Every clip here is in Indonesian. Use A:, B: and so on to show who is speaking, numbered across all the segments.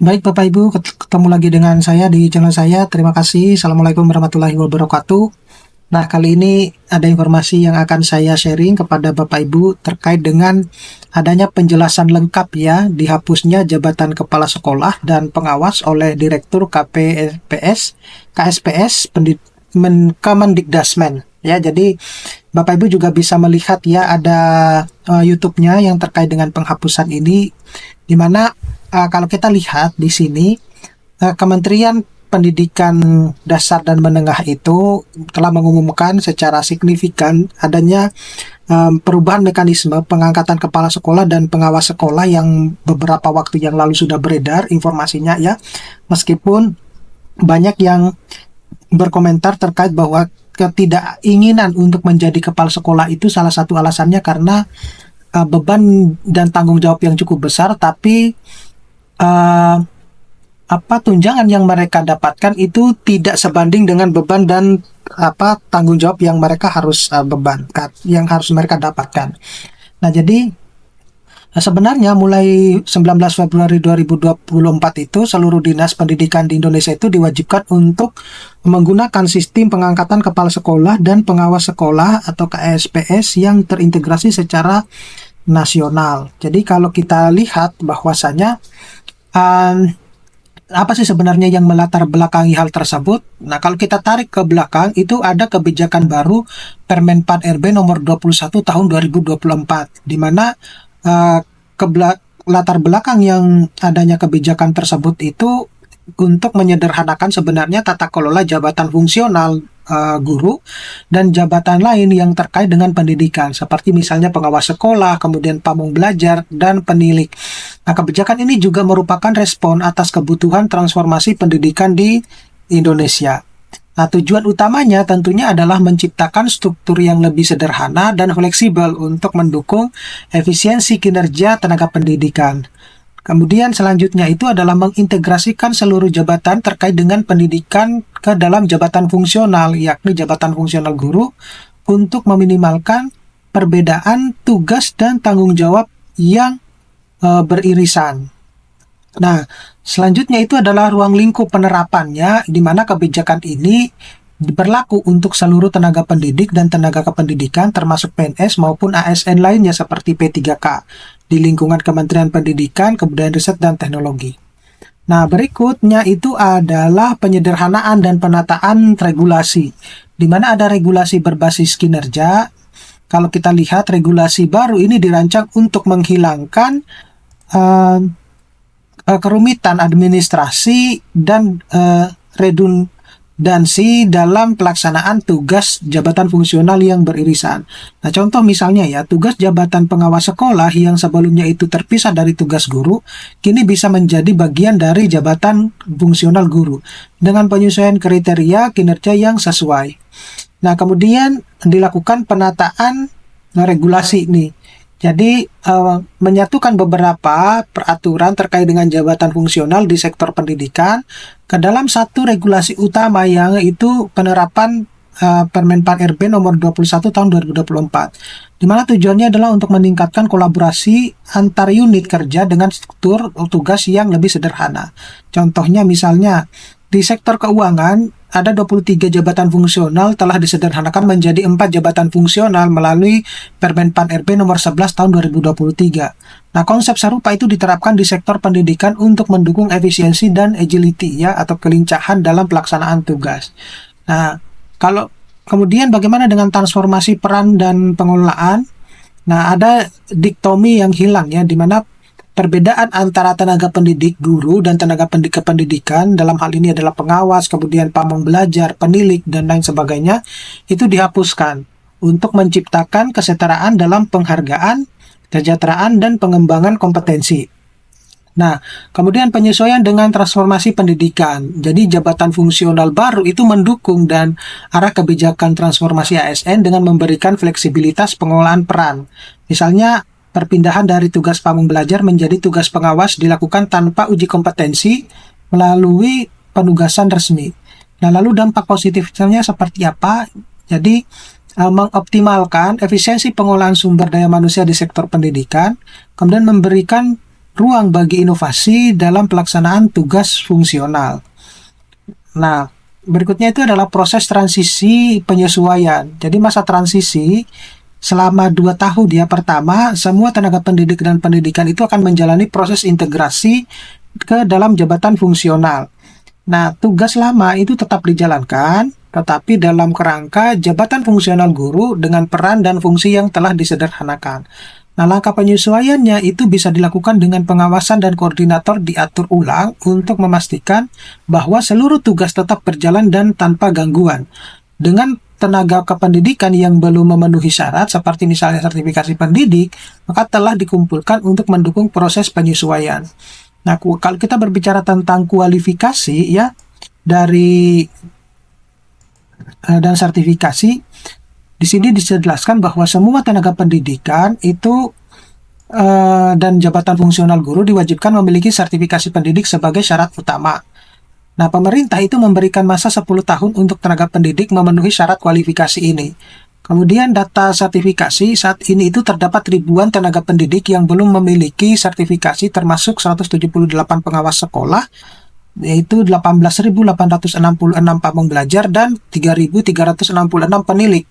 A: Baik Bapak Ibu, ketemu lagi dengan saya di channel saya. Terima kasih. Assalamualaikum warahmatullahi wabarakatuh. Nah, kali ini ada informasi yang akan saya sharing kepada Bapak Ibu terkait dengan adanya penjelasan lengkap ya dihapusnya jabatan kepala sekolah dan pengawas oleh Direktur KSPS Kemendikdasmen. Ya, jadi Bapak Ibu juga bisa melihat ya ada YouTube-nya yang terkait dengan penghapusan ini, di mana kalau kita lihat di sini, Kementerian Pendidikan Dasar dan Menengah itu telah mengumumkan secara signifikan adanya perubahan mekanisme pengangkatan kepala sekolah dan pengawas sekolah yang beberapa waktu yang lalu sudah beredar informasinya ya. Meskipun banyak yang berkomentar terkait bahwa ketidakinginan untuk menjadi kepala sekolah itu salah satu alasannya karena beban dan tanggung jawab yang cukup besar, tapi uh, tunjangan yang mereka dapatkan itu tidak sebanding dengan beban dan tanggung jawab yang mereka harus yang harus mereka dapatkan. Nah, jadi sebenarnya mulai 19 Februari 2024 itu seluruh dinas pendidikan di Indonesia itu diwajibkan untuk menggunakan sistem pengangkatan kepala sekolah dan pengawas sekolah atau KSPS yang terintegrasi secara nasional. Jadi kalau kita lihat bahwasanya apa sih sebenarnya yang melatar belakangi hal tersebut? Nah, kalau kita tarik ke belakang, itu ada kebijakan baru Permen 4 RB nomor 21 tahun 2024, di mana uh, latar belakang yang adanya kebijakan tersebut itu untuk menyederhanakan sebenarnya tata kelola jabatan fungsional guru dan jabatan lain yang terkait dengan pendidikan, seperti misalnya pengawas sekolah, kemudian pamong belajar, dan penilik. Nah, kebijakan ini juga merupakan respon atas kebutuhan transformasi pendidikan di Indonesia. Nah, tujuan utamanya tentunya adalah menciptakan struktur yang lebih sederhana dan fleksibel untuk mendukung efisiensi kinerja tenaga pendidikan. Kemudian selanjutnya itu adalah mengintegrasikan seluruh jabatan terkait dengan pendidikan ke dalam jabatan fungsional, yakni jabatan fungsional guru, untuk meminimalkan perbedaan tugas dan tanggung jawab yang beririsan. Nah, selanjutnya itu adalah ruang lingkup penerapannya, di mana kebijakan ini berlaku untuk seluruh tenaga pendidik dan tenaga kependidikan termasuk PNS maupun ASN lainnya seperti P3K di lingkungan Kementerian Pendidikan, Kebudayaan Riset dan Teknologi. Nah, berikutnya itu adalah penyederhanaan dan penataan regulasi, di mana ada regulasi berbasis kinerja. Kalau kita lihat regulasi baru ini dirancang untuk menghilangkan kerumitan administrasi dan redundansi dalam pelaksanaan tugas jabatan fungsional yang beririsan. Nah, contoh misalnya ya, tugas jabatan pengawas sekolah yang sebelumnya itu terpisah dari tugas guru, kini bisa menjadi bagian dari jabatan fungsional guru dengan penyesuaian kriteria kinerja yang sesuai. Nah, kemudian dilakukan penataan regulasi ini. Jadi, menyatukan beberapa peraturan terkait dengan jabatan fungsional di sektor pendidikan ke dalam satu regulasi utama, yang itu penerapan Permen 4 RB nomor 21 tahun 2024, di mana tujuannya adalah untuk meningkatkan kolaborasi antar unit kerja dengan struktur tugas yang lebih sederhana. Contohnya misalnya, di sektor keuangan, ada 23 jabatan fungsional telah disederhanakan menjadi 4 jabatan fungsional melalui Permen 4 RB nomor 11 tahun 2023. Nah, konsep serupa itu diterapkan di sektor pendidikan untuk mendukung efisiensi dan agility ya, atau kelincahan dalam pelaksanaan tugas. Nah, kalau kemudian bagaimana dengan transformasi peran dan pengelolaan? Nah, ada diktomi yang hilang ya, di mana perbedaan antara tenaga pendidik, guru, dan tenaga pendidik kependidikan, dalam hal ini adalah pengawas, kemudian pamong belajar, penilik, dan lain sebagainya, itu dihapuskan untuk menciptakan kesetaraan dalam penghargaan, kesejahteraan, dan pengembangan kompetensi. Nah, kemudian penyesuaian dengan transformasi pendidikan. Jadi jabatan fungsional baru itu mendukung dan arah kebijakan transformasi ASN dengan memberikan fleksibilitas pengelolaan peran. Misalnya, perpindahan dari tugas pamong belajar menjadi tugas pengawas dilakukan tanpa uji kompetensi melalui penugasan resmi. Nah, lalu dampak positifnya seperti apa? Jadi, mengoptimalkan efisiensi pengolahan sumber daya manusia di sektor pendidikan, kemudian memberikan ruang bagi inovasi dalam pelaksanaan tugas fungsional. Nah, berikutnya itu adalah proses transisi penyesuaian. Jadi masa transisi selama 2 tahun ya. Pertama, semua tenaga pendidik dan pendidikan itu akan menjalani proses integrasi ke dalam jabatan fungsional. Nah, tugas lama itu tetap dijalankan, tetapi dalam kerangka jabatan fungsional guru dengan peran dan fungsi yang telah disederhanakan. Nah, langkah penyesuaiannya itu bisa dilakukan dengan pengawasan dan koordinator diatur ulang untuk memastikan bahwa seluruh tugas tetap berjalan dan tanpa gangguan. Dengan tenaga kependidikan yang belum memenuhi syarat, seperti misalnya sertifikasi pendidik, maka telah dikumpulkan untuk mendukung proses penyesuaian. Nah, kalau kita berbicara tentang kualifikasi ya, dari dan sertifikasi, di sini dijelaskan bahwa semua tenaga pendidikan itu dan jabatan fungsional guru diwajibkan memiliki sertifikasi pendidik sebagai syarat utama. Nah, pemerintah itu memberikan masa 10 tahun untuk tenaga pendidik memenuhi syarat kualifikasi ini. Kemudian data sertifikasi saat ini itu terdapat ribuan tenaga pendidik yang belum memiliki sertifikasi, termasuk 178 pengawas sekolah, yaitu 18.866 pamong belajar dan 3.366 penilik.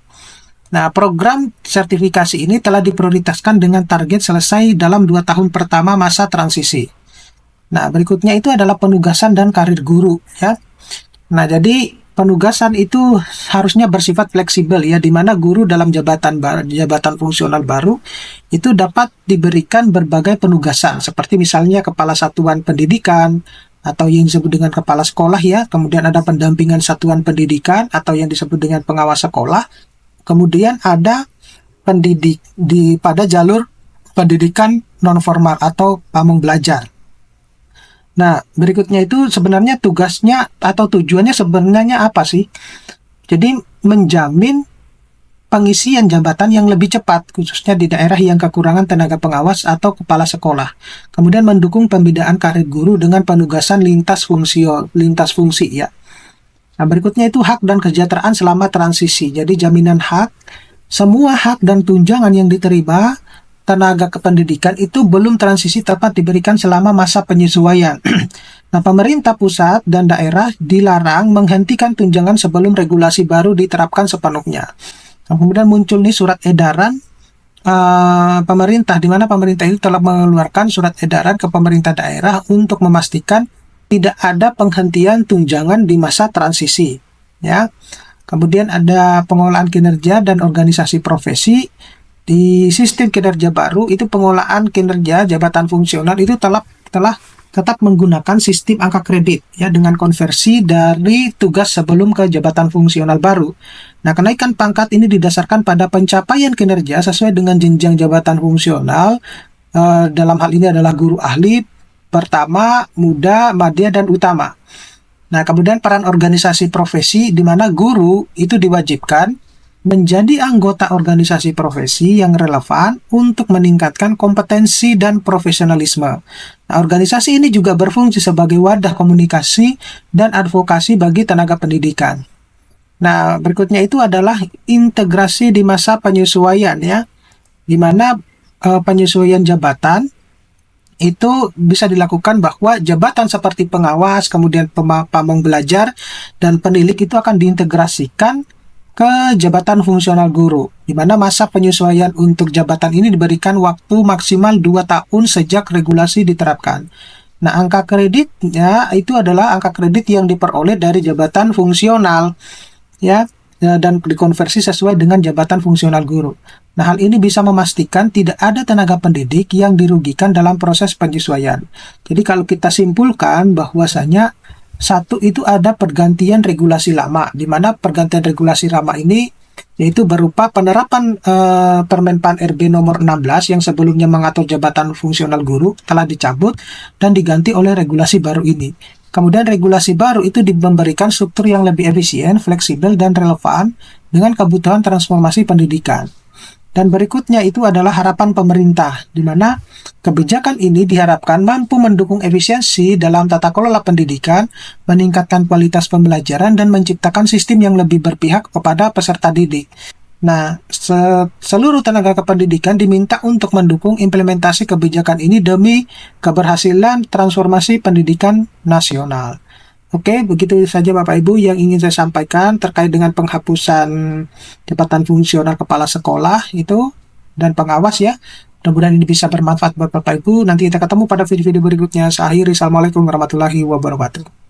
A: Nah, program sertifikasi ini telah diprioritaskan dengan target selesai dalam 2 tahun pertama masa transisi. Nah, berikutnya itu adalah penugasan dan karir guru ya. Nah, jadi penugasan itu harusnya bersifat fleksibel ya, di mana guru dalam jabatan fungsional baru itu dapat diberikan berbagai penugasan, seperti misalnya kepala satuan pendidikan atau yang disebut dengan kepala sekolah ya, kemudian ada pendampingan satuan pendidikan atau yang disebut dengan pengawas sekolah. Kemudian ada pendidik pada jalur pendidikan non formal atau pamong belajar. Nah, berikutnya itu sebenarnya tugasnya atau tujuannya sebenarnya apa sih? Jadi menjamin pengisian jabatan yang lebih cepat, khususnya di daerah yang kekurangan tenaga pengawas atau kepala sekolah. Kemudian mendukung pembinaan karir guru dengan penugasan lintas fungsi ya. Nah, berikutnya itu hak dan kesejahteraan selama transisi. Jadi jaminan hak, semua hak dan tunjangan yang diterima tenaga kependidikan itu belum transisi dapat diberikan selama masa penyesuaian. Nah, pemerintah pusat dan daerah dilarang menghentikan tunjangan sebelum regulasi baru diterapkan sepenuhnya. Nah, kemudian muncul nih surat edaran pemerintah, di mana pemerintah itu telah mengeluarkan surat edaran ke pemerintah daerah untuk memastikan tidak ada penghentian tunjangan di masa transisi ya. Kemudian ada pengelolaan kinerja dan organisasi profesi. Di sistem kinerja baru itu pengelolaan kinerja jabatan fungsional itu telah tetap menggunakan sistem angka kredit ya, dengan konversi dari tugas sebelum ke jabatan fungsional baru. Nah, kenaikan pangkat ini didasarkan pada pencapaian kinerja sesuai dengan jenjang jabatan fungsional. Dalam hal ini adalah guru ahli, pertama, muda, madya, dan utama. Nah, kemudian peran organisasi profesi, di mana guru itu diwajibkan menjadi anggota organisasi profesi yang relevan untuk meningkatkan kompetensi dan profesionalisme. Nah, organisasi ini juga berfungsi sebagai wadah komunikasi dan advokasi bagi tenaga pendidikan. Nah, berikutnya itu adalah integrasi di masa penyesuaian ya, di mana penyesuaian jabatan itu bisa dilakukan bahwa jabatan seperti pengawas, kemudian pamong belajar, dan penilik itu akan diintegrasikan ke jabatan fungsional guru, di mana masa penyesuaian untuk jabatan ini diberikan waktu maksimal 2 tahun sejak regulasi diterapkan. Nah, angka kreditnya itu adalah angka kredit yang diperoleh dari jabatan fungsional ya, dan dikonversi sesuai dengan jabatan fungsional guru. Nah, hal ini bisa memastikan tidak ada tenaga pendidik yang dirugikan dalam proses penyesuaian. Jadi kalau kita simpulkan bahwasanya satu itu ada pergantian regulasi lama, di mana pergantian regulasi lama ini yaitu berupa penerapan Permenpan RB nomor 16 yang sebelumnya mengatur jabatan fungsional guru telah dicabut dan diganti oleh regulasi baru ini. Kemudian regulasi baru itu memberikan struktur yang lebih efisien, fleksibel, dan relevan dengan kebutuhan transformasi pendidikan. Dan berikutnya itu adalah harapan pemerintah, di mana kebijakan ini diharapkan mampu mendukung efisiensi dalam tata kelola pendidikan, meningkatkan kualitas pembelajaran, dan menciptakan sistem yang lebih berpihak kepada peserta didik. Nah, seluruh tenaga kependidikan diminta untuk mendukung implementasi kebijakan ini demi keberhasilan transformasi pendidikan nasional. Oke, begitu saja Bapak Ibu yang ingin saya sampaikan terkait dengan penghapusan jabatan fungsional kepala sekolah itu dan pengawas ya. Mudah-mudahan ini bisa bermanfaat buat Bapak Ibu. Nanti kita ketemu pada video-video berikutnya. Saya akhiri. Assalamualaikum warahmatullahi wabarakatuh.